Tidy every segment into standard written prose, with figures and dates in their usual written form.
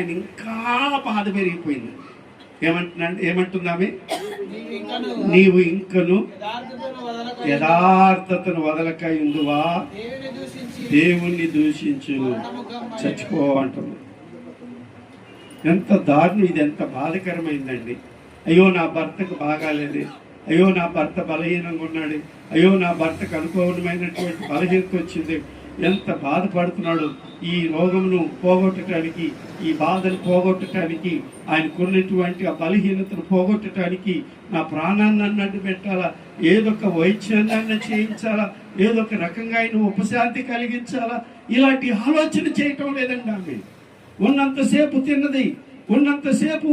ఇంకా బాధ పెరిగిపోయింది. ఏమంటున్నామే, నీవు ఇంకను యథార్థతను వదలక ఇందువా దేవుణ్ణి దూషించు చచ్చిపో అంటుంది. ఎంత దారుణం ఇది, ఎంత బాధకరమైందండి. అయ్యో నా భర్తకు బాగాలేదు, అయ్యో నా భర్త బలహీనంగా ఉన్నాడు, అయ్యో నా భర్తకు అనుకూలమైనటువంటి బలహీనత వచ్చింది, ఎంత బాధపడుతున్నాడు. ఈ రోగమును పోగొట్టడానికి, ఈ బాధను పోగొట్టడానికి, ఆయనకున్నటువంటి ఆ బలహీనతను పోగొట్టడానికి నా ప్రాణాన్ని అన్నట్టు పెట్టాలా, ఏదొక వైద్యాన్ని చేయించాలా, ఏదొక రకంగా ఆయన ఉపశాంతి కలిగించాలా, ఇలాంటి ఆలోచన చేయటం లేదండి. ఆమె ఉన్నంతసేపు తిన్నది, ఉన్నంతసేపు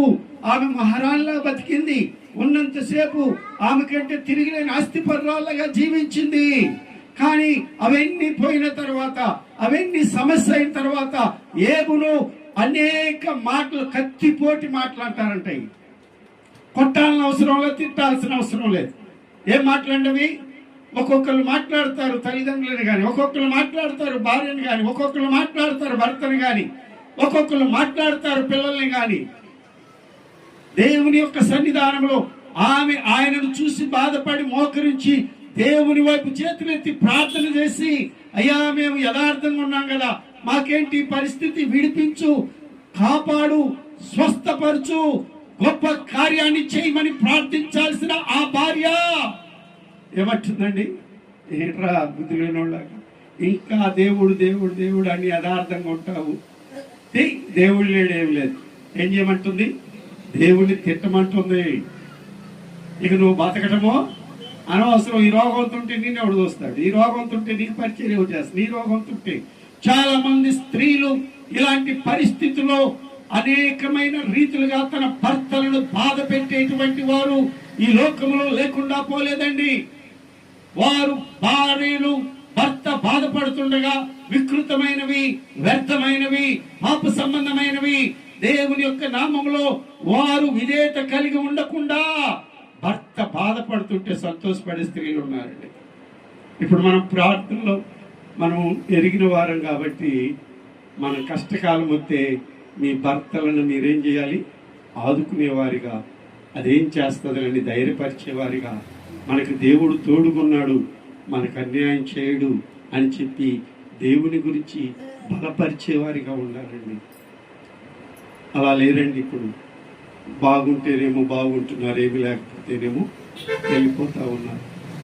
ఆమె మహారాణిలా బతికింది, ఉన్నంతసేపు ఆమె కంటే తిరిగి లేని ఆస్తిపరురాళ్ళగా జీవించింది. కానీ అవన్నీ పోయిన తర్వాత, అవన్నీ సమస్య అయిన తర్వాత ఏబును అనేక మాటలు, కత్తిపోటి మాటలు అంటారంట. కొట్టాల్సిన అవసరం లేదు, తిట్టాల్సిన అవసరం లేదు. ఏం మాట్లాడినవి? ఒక్కొక్కరు మాట్లాడతారు తల్లిదండ్రులని కానీ, ఒక్కొక్కరు మాట్లాడతారు భార్యను కానీ, ఒక్కొక్కరు మాట్లాడతారు భర్తను కానీ, ఒక్కొక్కరు మాట్లాడతారు పిల్లల్ని కానీ. దేవుని యొక్క సన్నిధానంలో ఆమె ఆయనను చూసి బాధపడి మోకరించి దేవుని వైపు చేతులెత్తి ప్రార్థన చేసి, అయ్యా మేము యథార్థంగా ఉన్నాం కదా, మాకేంటి పరిస్థితి, విడిపించు, కాపాడు, స్వస్థపరచు, గొప్ప కార్యాన్ని చేయమని ప్రార్థించాల్సిన ఆ భార్య ఏమంటుందండి? ఏంట్రా బుద్ధి లేనోళ్ళగా ఇంకా దేవుడు దేవుడు దేవుడు అని యథార్థంగా ఉంటావు, దేవుడు లేడేం లేదు. ఏం చేయమంటుంది? దేవుడిని తిట్టమంటుంది. ఇక నువ్వు బతకటమో అనవసరం. ఈ రోగంతో ఉంటే నేను ఎవడు చూస్తాడు, ఈ రోగంతో ఉంటే నీకు పరిచయం ఎవరు చేస్తాడు, ఈ రోగంతో ఉంటే. చాలా మంది స్త్రీలు ఇలాంటి పరిస్థితుల్లో అనేకమైన రీతులుగా తన భర్తలను బాధ పెట్టేటువంటి వారు ఈ లోకంలో లేకుండా పోలేదండి. వారు భార్యలు భర్త బాధపడుతుండగా వికృతమైనవి, వ్యర్థమైనవి, పాప సంబంధమైనవి దేవుని యొక్క నామంలో వారు విధేయత కలిగి ఉండకుండా భర్త బాధపడుతుంటే సంతోషపడే స్త్రీలు ఉన్నారండి. ఇప్పుడు మనం ప్రార్థనలో మనం ఎరిగిన వారం కాబట్టి, మన కష్టకాలం వస్తే మీ భర్తలను మీరేం చేయాలి? ఆదుకునేవారిగా, అదేం చేస్తుందని ధైర్యపరిచేవారిగా, మనకు దేవుడు తోడుకున్నాడు, మనకు అన్యాయం చేయడు అని చెప్పి దేవుని గురించి బలపరిచేవారిగా ఉండాలండి. అలా లేరండి. ఇప్పుడు బాగుంటేనేమో బాగుంటున్నారు, ఏమి లేకపోతేనేమో వెళ్ళిపోతా ఉన్నారు.